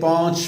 5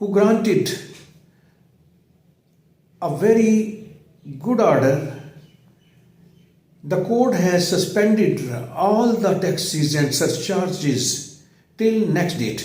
who granted a very good order. The court has suspended all the taxes and surcharges till next date.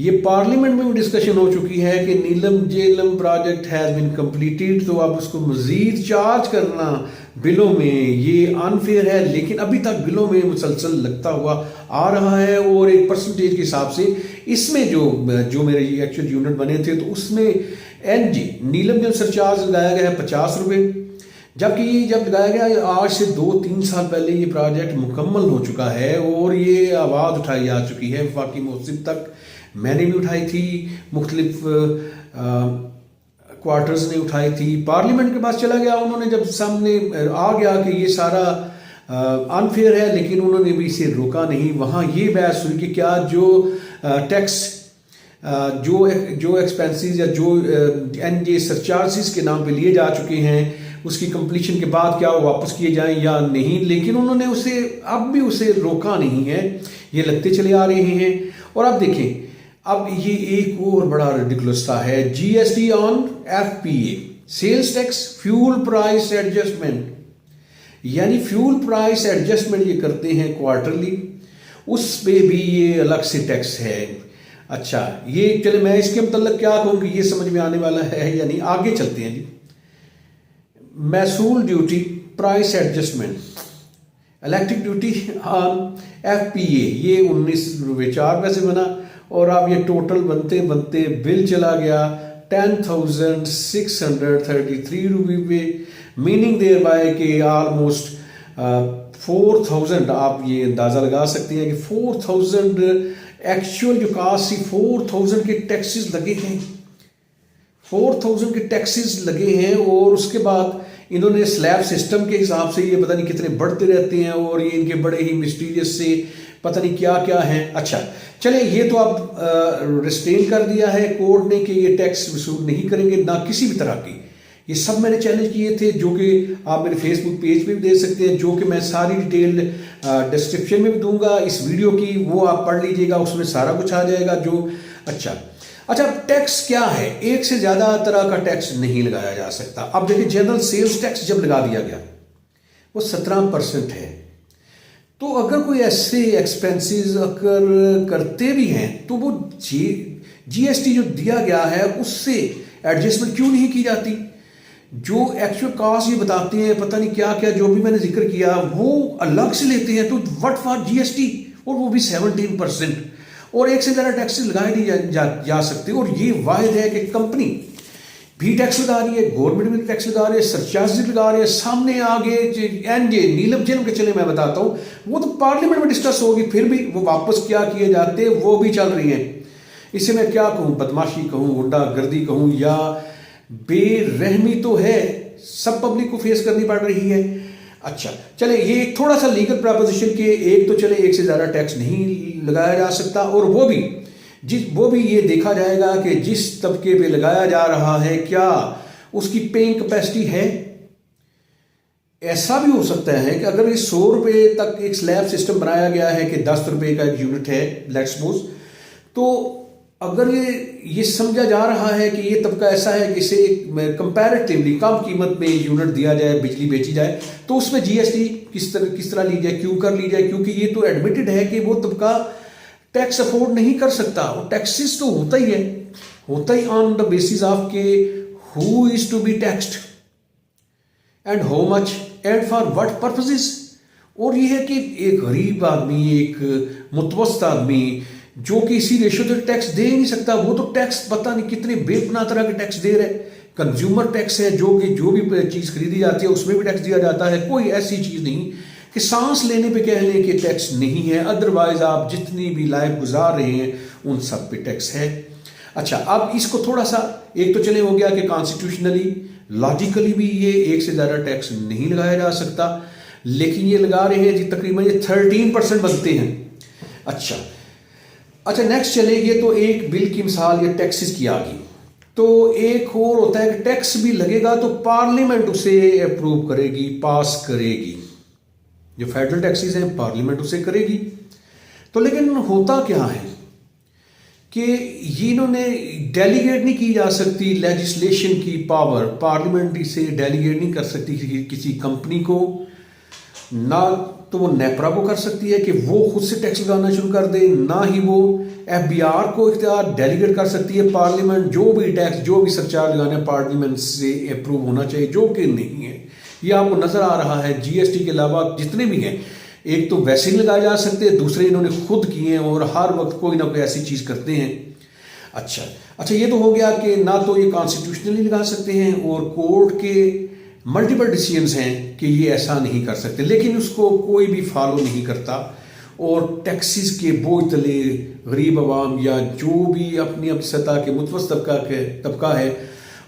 یہ parliament میں بھی discussion ہو چکی ہے کہ Neelum Jhelum project has been completed, تو اب اس کو مزید چارج کرنا بلوں میں یہ انفیئر ہے، لیکن ابھی تک بلوں میں مسلسل لگتا ہوا آ رہا ہے، اور ایک پرسنٹیج کے حساب سے اس میں جو میرے ایکچوئل یونٹ بنے تھے تو اس میں این جی نیلم جیل سرچارج لگایا گیا ہے 50 روپے، جبکہ یہ جب لگایا گیا آج سے 2-3 سال پہلے یہ پروجیکٹ مکمل ہو چکا ہے، اور یہ آواز اٹھائی جا چکی ہے وفاقی محسن تک، میں نے بھی اٹھائی تھی، مختلف کوارٹرز نے اٹھائی تھی، پارلیمنٹ کے پاس چلا گیا، انہوں نے جب سامنے آ گیا کہ یہ سارا انفیئر ہے، لیکن انہوں نے بھی اسے روکا نہیں، وہاں یہ بحث ہوئی کہ کیا جو ٹیکس جو ایکسپینسز یا جو این جے سرچارجز کے نام پہ لیے جا چکے ہیں اس کی کمپلیشن کے بعد کیا وہ واپس کیے جائیں یا نہیں، لیکن انہوں نے اب بھی اسے روکا نہیں ہے، یہ لگتے چلے آ رہے ہیں۔ اور اب دیکھیں، اب یہ ایک اور بڑا ریڈیکولس سا ہے، G S T on F P A, sales tax fuel price adjustment, یعنی فیول پرائس ایڈجسٹمنٹ یہ کرتے ہیں کوارٹرلی، اس پہ بھی یہ الگ سے ٹیکس ہے۔ اچھا، یہ چلے میں اس کے متعلق کیا کہوں کہ یہ سمجھ میں آنے والا ہے یا نہیں، آگے چلتے ہیں جی۔ محصول duty price adjustment, electric duty on F P A, یہ 19.04 روپے بنا، اور اب یہ ٹوٹل بنتے بنتے بل چلا گیا 10,633 روپے پہ، میننگ دیر بائی کہ آلموسٹ 4,000، آپ یہ اندازہ لگا سکتے ہیں کہ 4,000 ایکچوئل جو کاسٹ تھی 4,000 کے ٹیکسز لگے ہیں، 4,000 کے ٹیکسز لگے ہیں، اور اس کے بعد انہوں نے سلیب سسٹم کے حساب سے یہ پتہ نہیں کتنے بڑھتے رہتے ہیں، اور یہ ان کے بڑے ہی مسٹیریس سے پتہ نہیں کیا کیا ہیں۔ اچھا چلیں، یہ تو اب ریسٹین کر دیا ہے کورٹ نے کہ یہ ٹیکس وصول نہیں کریں گے نہ کسی بھی طرح کی، یہ سب میں نے چیلنج کیے تھے، جو کہ آپ میرے فیس بک پیج پہ بھی دیکھ سکتے ہیں، جو کہ میں ساری ڈیٹیل ڈسکرپشن میں بھی دوں گا اس ویڈیو کی، وہ آپ پڑھ لیجئے گا، اس میں سارا کچھ آ جائے گا جو۔ اچھا ٹیکس کیا ہے؟ ایک سے زیادہ طرح کا ٹیکس نہیں لگایا جا سکتا۔ اب دیکھیں، جنرل سیلز ٹیکس جب لگا دیا گیا وہ 17% ہے، تو اگر کوئی ایسے ایکسپینسز اگر کرتے بھی ہیں تو وہ جی ایس ٹی جو دیا گیا ہے اس سے ایڈجسٹمنٹ کیوں نہیں کی جاتی؟ جو ایکچوئل کاسٹ یہ بتاتے ہیں پتہ نہیں کیا کیا، جو بھی میں نے ذکر کیا وہ الگ سے لیتے ہیں، تو what for G S T, اور وہ بھی 17%، اور ایک سے زیادہ ٹیکس لگائے نہیں جا سکتے، اور یہ واحد ہے کہ کمپنی بھی ٹیکس لگا رہی ہے، گورنمنٹ بھی ٹیکس لگا رہی ہے، سرچارج لگا رہی ہے، سامنے آگے این جے نیلم جیلم کے چلے میں بتاتا ہوں، وہ تو پارلیمنٹ میں ڈسکس ہوگی، پھر بھی وہ واپس کیا کیے جاتے وہ بھی چل رہی ہیں۔ اسے میں کیا کہوں، بدماشی کہوں، غنڈہ گردی کہوں، یا بے رحمی تو ہے، سب پبلک کو فیس کرنی پڑ رہی ہے۔ اچھا چلے، یہ ایک تھوڑا سا لیگل پراپوزیشن کے ایک تو چلے ایک سے زیادہ ٹیکس نہیں لگایا جا سکتا، اور وہ بھی یہ دیکھا جائے گا کہ جس طبقے پہ لگایا جا رہا ہے کیا اس کی پیئنگ کیپیسٹی ہے۔ ایسا بھی ہو سکتا ہے کہ اگر یہ 100 روپے تک ایک سلیب سسٹم بنایا گیا ہے کہ 10 روپے کا ایک یونٹ ہے لیٹس سپوز، تو اگر یہ سمجھا جا رہا ہے کہ یہ طبقہ ایسا ہے کہ اسے کمپیریٹیولی کم قیمت میں یونٹ دیا جائے، بجلی بیچی جائے، تو اس میں جی ایس ٹی کس طرح لی جائے، کیوں کر لی جائے؟ کیونکہ یہ تو ایڈمیٹڈ ہے کہ وہ طبقہ ٹیکس افورڈ نہیں کر سکتا، اور ٹیکسز تو ہوتا ہی آن دا بیسس آف کہ who is to be taxed and how much and for what purposes. اور یہ ہے کہ ایک غریب آدمی، ایک متوسط آدمی جو کہ اسی ریشو سے ٹیکس دے نہیں سکتا، وہ تو ٹیکس پتہ نہیں کتنے بے پناہ طرح کے ٹیکس دے رہے۔ کنزیومر ٹیکس ہے، جو کہ جو بھی چیز خریدی جاتی ہے اس میں بھی ٹیکس دیا جاتا ہے، کوئی ایسی چیز نہیں کہ سانس لینے پہ کہہ لیں کہ ٹیکس نہیں ہے، ادروائز آپ جتنی بھی لائف گزار رہے ہیں ان سب پہ ٹیکس ہے۔ اچھا، اب اس کو تھوڑا سا ایک تو چلے ہو گیا کہ کانسٹیٹیوشنلی لاجیکلی بھی یہ ایک سے زیادہ ٹیکس نہیں لگایا جا سکتا، لیکن یہ لگا رہے ہیں جی، تقریباً یہ 13% بنتے ہیں۔ اچھا نیکسٹ چلے، یہ تو ایک بل کی مثال یہ ٹیکسز کی آ گئی، تو ایک اور ہوتا ہے کہ ٹیکس بھی لگے گا تو پارلیمنٹ اسے اپروو کرے گی، پاس کرے گی، جو فیڈرل ٹیکسز ہیں پارلیمنٹ اسے کرے گی۔ تو لیکن ہوتا کیا ہے کہ انہوں نے ڈیلیگیٹ نہیں کی جا سکتی لیجسلیشن کی پاور، پارلیمنٹ اسے ڈیلیگیٹ نہیں کر سکتی کسی کمپنی کو، نہ تو وہ نیپرا کو کر سکتی ہے کہ وہ خود سے ٹیکس لگانا شروع کر دے، نہ ہی وہ ایف بی آر کو اختیار ڈیلیگیٹ کر سکتی ہے. پارلیمنٹ جو بھی ٹیکس جو بھی سرچارج لگانا ہے پارلیمنٹ سے اپروو ہونا چاہیے، جو کہ نہیں ہے. یہ آپ کو نظر آ رہا ہے جی ایس ٹی کے علاوہ جتنے بھی ہیں، ایک تو ویسے ہی لگائے جا سکتے ہیں، دوسرے انہوں نے خود کیے ہیں اور ہر وقت کوئی نہ کوئی ایسی چیز کرتے ہیں. اچھا یہ تو ہو گیا کہ نہ تو یہ کانسٹیٹیوشنلی لگا سکتے ہیں اور کورٹ کے ملٹیپل ڈیسیجنز ہیں کہ یہ ایسا نہیں کر سکتے، لیکن اس کو کوئی بھی فالو نہیں کرتا اور ٹیکسز کے بوجھ تلے غریب عوام یا جو بھی اپنی سطح کے متوسط طبقہ ہے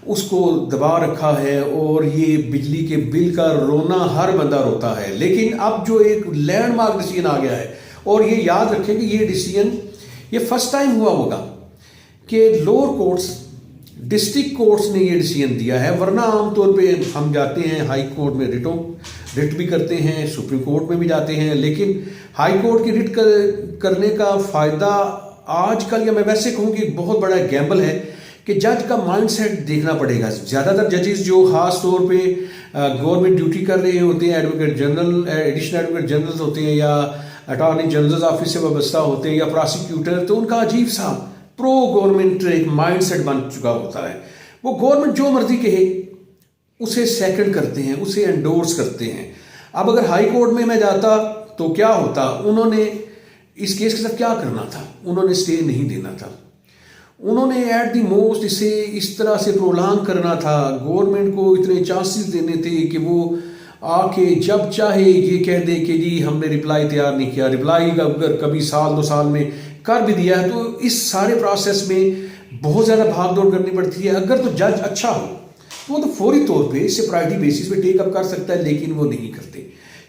اس کو دبا رکھا ہے. اور یہ بجلی کے بل کا رونا ہر بندہ روتا ہے. لیکن اب جو ایک لینڈ مارک ڈیسیجن آ گیا ہے، اور یہ یاد رکھیں کہ یہ ڈیسیجن یہ فرسٹ ٹائم ہوا ہوگا کہ لوور کورٹس ڈسٹرکٹ کورٹس نے یہ ڈیسیجن دیا ہے. ورنہ عام طور پہ ہم جاتے ہیں ہائی کورٹ میں رٹ بھی کرتے ہیں، سپریم کورٹ میں بھی جاتے ہیں، لیکن ہائی کورٹ کی رٹ کرنے کا فائدہ آج کل، یا میں ویسے کہوں کہ بہت بڑا گیمبل ہے کہ جج کا مائنڈ سیٹ دیکھنا پڑے گا. زیادہ تر ججز جو خاص طور پہ گورنمنٹ ڈیوٹی کر رہے ہوتے ہیں، advocate general, additional advocate general ہوتے ہیں، یا اٹارنی جنرل آفس سے وابستہ ہوتے ہیں، یا پراسیکیوٹر، تو ان کا عجیب سا پرو گورنمنٹ ایک مائنڈ سیٹ بن چکا ہوتا ہے. وہ گورنمنٹ جو مرضی کہے اسے سیکنڈ کرتے ہیں، اسے انڈورس کرتے ہیں. اب اگر ہائی کورٹ میں جاتا تو کیا ہوتا؟ انہوں نے اس کیس کے ساتھ کیا کرنا تھا؟ انہوں نے اسٹے نہیں دینا تھا، انہوں نے ایٹ دی موسٹ اسے اس طرح سے پرولانگ کرنا تھا. گورنمنٹ کو اتنے چانسز دینے تھے کہ وہ آ کے جب چاہے یہ کہہ دے کہ جی ہم نے رپلائی تیار نہیں کیا. رپلائی اگر کبھی سال 2 سال میں کر بھی دیا ہے تو اس سارے پروسیس میں بہت زیادہ بھاگ دوڑ کرنی پڑتی ہے. اگر تو جج اچھا ہو تو وہ تو فوری طور پہ اسے پرائرٹی بیسس پہ ٹیک اپ کر سکتا ہے، لیکن وہ نہیں کرتے.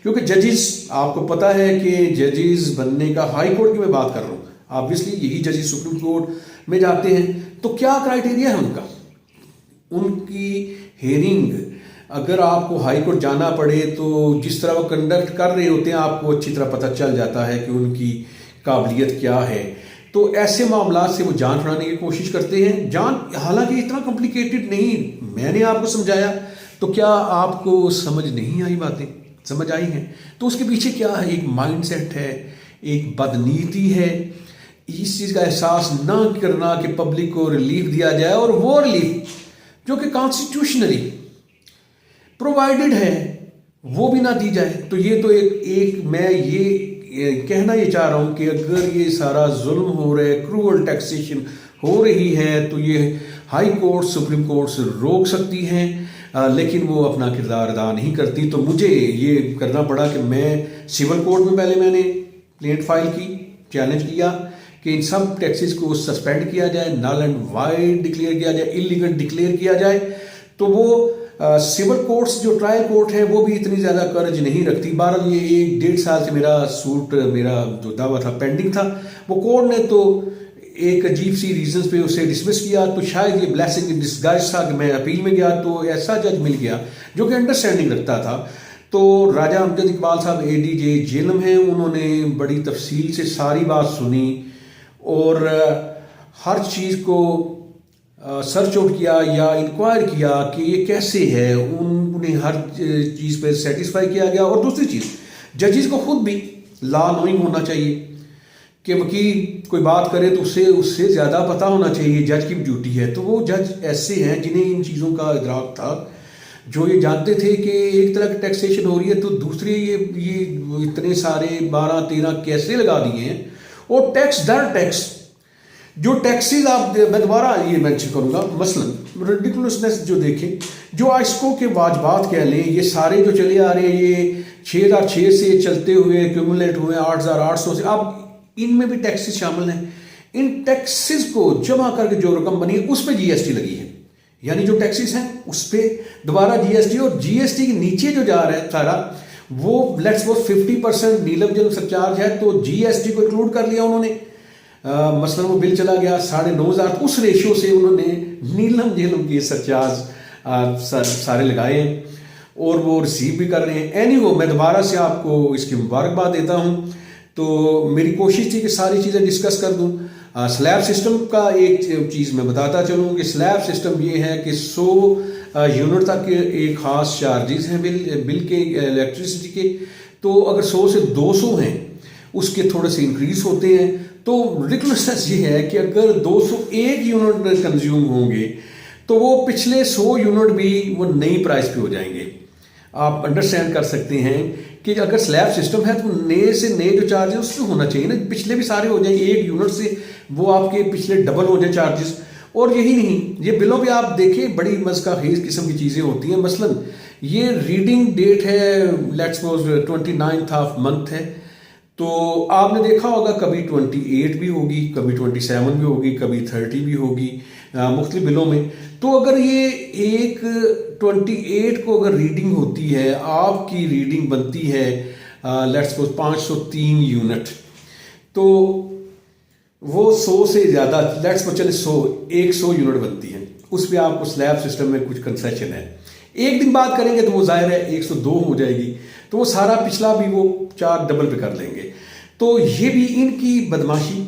کیونکہ ججز، آپ کو پتا ہے کہ ججز بننے کا، ہائی کورٹ کی میں بات کر رہا ہوں، آبویسلی یہی ججز سپریم کورٹ میں جاتے ہیں، تو کیا کرائٹیریا ہے ان کا؟ ان کی ہیئرنگ اگر آپ کو ہائی کورٹ جانا پڑے تو جس طرح وہ کنڈکٹ کر رہے ہوتے ہیں آپ کو اچھی طرح پتہ چل جاتا ہے کہ ان کی قابلیت کیا ہے. تو ایسے معاملات سے وہ جان چھڑانے کی کوشش کرتے ہیں. حالانکہ اتنا کمپلیکیٹڈ نہیں، میں نے آپ کو سمجھایا تو کیا آپ کو سمجھ نہیں آئی؟ باتیں سمجھ آئی ہیں؟ تو اس کے پیچھے کیا ہے؟ ایک مائنڈ سیٹ ہے، ایک بدنیتی ہے. اس چیز کا احساس نہ کرنا کہ پبلک کو ریلیف دیا جائے، اور وہ ریلیف جو کہ کانسٹیٹیوشنلی پرووائڈڈ ہے وہ بھی نہ دی جائے. تو یہ تو ایک میں یہ کہنا یہ چاہ رہا ہوں کہ اگر یہ سارا ظلم ہو رہا ہے، کروئل ٹیکسیشن ہو رہی ہے، تو یہ ہائی کورٹ، سپریم کورٹ سے روک سکتی ہیں، لیکن وہ اپنا کردار ادا نہیں کرتی. تو مجھے یہ کرنا پڑا کہ میں سول کورٹ میں پہلے میں نے کمپلینٹ فائل کی، چیلنج کیا کہ ان سب ٹیکسز کو سسپینڈ کیا جائے، نل اینڈ وائڈ ڈکلیئر کیا جائے، انلیگل ڈکلیئر کیا جائے. تو وہ سول کورٹس جو ٹرائل کورٹ ہے وہ بھی اتنی زیادہ کرج نہیں رکھتی. بہرحال یہ 1.5 سال سے میرا جو دعویٰ تھا پینڈنگ تھا، وہ کورٹ نے تو ایک عجیب سی ریزنز پہ اسے ڈسمس کیا. تو شاید یہ بلیسنگ ان ڈسگائز تھا کہ میں اپیل میں گیا تو ایسا جج مل گیا جو کہ انڈرسٹینڈنگ رکھتا تھا. تو راجہ امجد اقبال صاحب ADJ جیلم ہیں، انہوں نے بڑی تفصیل سے ساری بات سنی اور ہر چیز کو سرچ آؤٹ کیا یا انکوائر کیا کہ یہ کیسے ہے. انہیں ہر چیز پہ سیٹسفائی کیا گیا. اور دوسری چیز، ججز کو خود بھی لا نوئنگ ہونا چاہیے کہ وکیل کوئی بات کرے تو اس سے زیادہ پتہ ہونا چاہیے، جج کی ڈیوٹی ہے. تو وہ جج ایسے ہیں جنہیں ان چیزوں کا ادراک تھا، جو یہ جانتے تھے کہ ایک طرح کی ٹیکسیشن ہو رہی ہے تو دوسرے یہ اتنے سارے 12-13 کیسے لگا دیے ہیں. اور ٹیکس در ٹیکس جو ٹیکسیز میں دوبارہ یہ مینشن کروں گا، مثلا ریڈیکولسنس جو دیکھیں، جو آئسکو کے واجبات کہہ لیں، یہ سارے جو چلے آ رہے ہیں، یہ 6006 سے چلتے ہوئے کیومولیٹ ہوئے 8800 سے، اب ان میں بھی ٹیکسز شامل ہیں. ان ٹیکسز کو جمع کر کے جو رقم بنی ہے اس پہ GST لگی ہے. یعنی جو ٹیکسز ہیں اس پہ دوبارہ GST، اور GST کے نیچے جو جا رہا ہے سارا وہ لیٹس سپوز 50% نیلم جلم سرچارج ہے، تو GST کو انکلوڈ کر لیا انہوں نے. مثلا وہ بل چلا گیا 9,500، اس ریشو سے انہوں نے نیلم جیلم کے سرچارج سارے لگائے ہیں اور وہ ریسیو بھی کر رہے ہیں. اینیو میں دوبارہ سے آپ کو اس کی مبارکباد دیتا ہوں. تو میری کوشش تھی کہ ساری چیزیں ڈسکس کر دوں. سلیب سسٹم کا ایک چیز میں بتاتا چلوں کہ سلیب سسٹم یہ ہے کہ 100 یونٹ تک ایک خاص چارجز ہیں بل کے الیکٹریسٹی کے. تو اگر 100 سے 200 ہیں اس کے تھوڑے سے انکریز ہوتے ہیں. تو ریڈیکولسنس یہ ہے کہ اگر 201 یونٹ کنزیوم ہوں گے تو وہ پچھلے 100 یونٹ بھی وہ نئی پرائز پہ ہو جائیں گے. آپ انڈرسٹینڈ کر سکتے ہیں کہ اگر سلیب سسٹم ہے تو نئے سے نئے جو چارج ہے اس پہ ہونا چاہیے نا, پچھلے بھی سارے ہو جائیں, ایک یونٹ سے وہ آپ کے پچھلے ڈبل ہو جائیں چارجز. اور یہی نہیں, یہ بلوں پہ آپ دیکھیں بڑی مزہ خیز قسم کی چیزیں ہوتی ہیں. مثلا یہ ریڈنگ ڈیٹ ہے let's suppose 29th of month ہے, تو آپ نے دیکھا ہوگا کبھی 28 بھی ہوگی, کبھی 27 بھی ہوگی, کبھی 30 بھی ہوگی مختلف بلوں میں. تو اگر یہ ایک 28 کو اگر ریڈنگ ہوتی ہے, آپ کی ریڈنگ بنتی ہے لیٹس سپوز 503 یونٹ, تو وہ 100 سے زیادہ لیٹس سپوز چلے 100 یونٹ بنتی ہے, اس پہ آپ کو سلیب سسٹم میں کچھ کنسیشن ہے. ایک دن بعد کریں گے تو وہ ظاہر ہے 102 ہو جائے گی, تو وہ سارا پچھلا بھی وہ 4 ڈبل پہ کر لیں گے. تو یہ بھی ان کی بدماشی,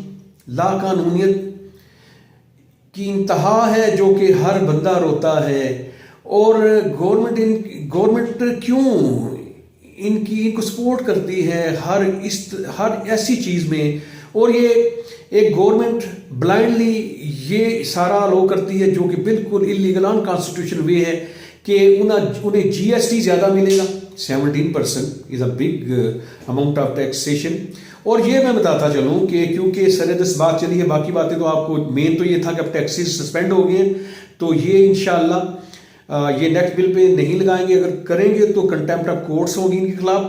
لا قانونیت کی انتہا ہے جو کہ ہر بندہ روتا ہے. اور گورنمنٹ کیوں ان کو سپورٹ کرتی ہے ہر ایسی چیز میں. اور یہ ایک گورنمنٹ بلائنڈلی یہ سارا لو کرتی ہے جو کہ بالکل انلیگل انکانسٹیٹیوشنل وے ہے کہ انہیں جی ایس ٹی زیادہ ملے گا. 17% is a big amount of taxation. اور یہ میں بتاتا چلوں کہ کیونکہ سرحدس بات چلی ہے, باقی باتیں تو آپ کو مین تو یہ تھا کہ اب ٹیکسیز سسپینڈ ہو گئے ہیں, تو یہ انشاءاللہ یہ نیکسٹ بل پہ نہیں لگائیں گے. اگر کریں گے تو کنٹیمپٹ آف کورٹس ہوگی ان کے خلاف,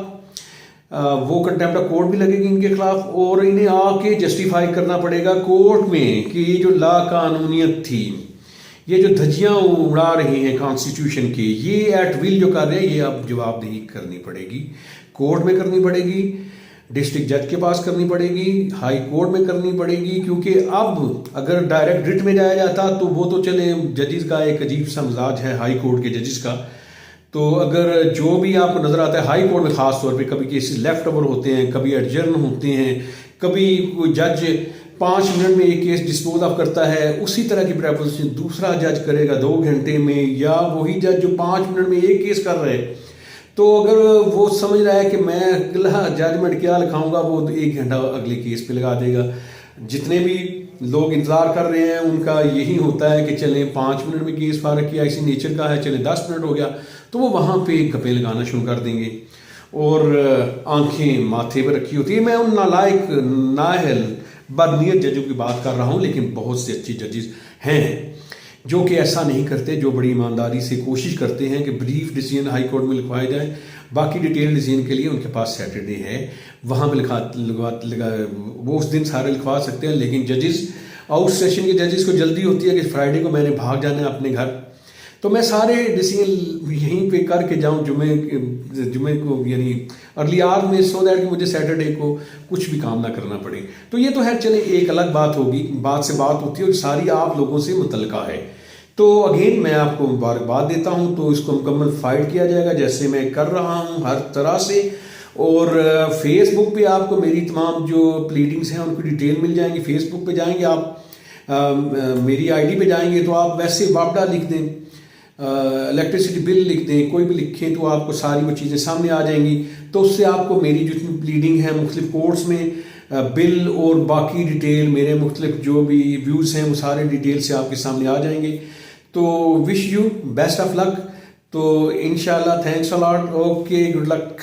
وہ کنٹیمپٹ آف کورٹ بھی لگے گی ان کے خلاف, اور انہیں آ کے جسٹیفائی کرنا پڑے گا کورٹ میں کہ یہ جو لا قانونیت تھی, یہ جو دھجیاں اڑا رہے ہیں کانسٹیٹیوشن کی, یہ ایٹ ول جو کر رہے ہیں, یہ اب جواب دہی کرنی پڑے گی. کورٹ میں کرنی پڑے گی, ڈسٹرکٹ جج کے پاس کرنی پڑے گی, ہائی کورٹ میں کرنی پڑے گی. کیونکہ اب اگر ڈائریکٹ رٹ میں جایا جاتا تو وہ تو چلے ججز کا ایک عجیب سا مزاج ہے ہائی کورٹ کے ججز کا. تو اگر جو بھی آپ کو نظر آتا ہے ہائی کورٹ میں خاص طور پہ کبھی کیسز لیفٹ اوور ہوتے ہیں, کبھی ایڈجرن ہوتے ہیں, کبھی کوئی جج 5 منٹ میں ایک کیس ڈسپوز آف کرتا ہے, اسی طرح کی پریپوزیشن دوسرا جج کرے گا 2 گھنٹے میں, یا وہی جج جو 5 منٹ میں ایک کیس کر رہے. تو اگر وہ سمجھ رہا ہے کہ میں اگلا ججمنٹ کیا لکھاؤں گا, وہ 1 گھنٹہ اگلے کیس پہ لگا دے گا. جتنے بھی لوگ انتظار کر رہے ہیں ان کا یہی ہوتا ہے کہ چلیں 5 منٹ میں کیس فارغ کیا, اسی نیچر کا ہے, چلیں 10 منٹ ہو گیا, تو وہ وہاں پہ گپے لگانا شروع کر دیں گے اور آنکھیں ماتھے پہ رکھی ہوتی ہے. میں ان نالائق نااہل بدنیت ججوں کی بات کر رہا ہوں, لیکن بہت سے اچھی ججز ہیں جو کہ ایسا نہیں کرتے, جو بڑی ایمانداری سے کوشش کرتے ہیں کہ بریف ڈیسیژن ہائی کورٹ میں لکھوائے جائیں. باقی ڈیٹیل ڈیسیژن کے لیے ان کے پاس سیٹرڈے ہے, وہاں پہ وہ اس دن سارے لکھوا سکتے ہیں. لیکن ججز آؤٹ سیشن کے ججز کو جلدی ہوتی ہے کہ فرائیڈے کو میں نے بھاگ جانا ہے اپنے گھر, تو میں سارے ڈیسیژن یہیں پہ کر کے جاؤں جمعے کو, یعنی ارلی آور میں, سو دیٹ کہ مجھے سیٹرڈے کو کچھ بھی کام نہ کرنا پڑے. تو یہ تو ہے, چلے ایک الگ بات ہوگی, بات سے بات ہوتی ہے اور ساری آپ لوگوں سے متعلقہ ہے. تو اگین میں آپ کو مبارکباد دیتا ہوں. تو اس کو مکمل فائٹ کیا جائے گا جیسے میں کر رہا ہوں ہر طرح سے. اور فیس بک پہ آپ کو میری تمام جو پلیڈنگس ہیں ان کی ڈیٹیل مل جائیں گی. فیس بک پہ جائیں گے آپ, میری آئی ڈی پہ جائیں گے تو آپ ویسے واپڈا لکھ دیں, الیکٹریسٹی بل لکھ دیں, کوئی بھی لکھیں تو آپ کو ساری وہ چیزیں سامنے آ جائیں گی. تو اس سے آپ کو میری جتنی پلیڈنگ ہے مختلف کورٹس میں, بل اور باقی ڈیٹیل, میرے مختلف جو بھی ویوز ہیں وہ سارے ڈیٹیل سے آپ کے سامنے آ جائیں گے. تو wish you best of luck. تو انشاءاللہ thanks a lot. Okay, good look.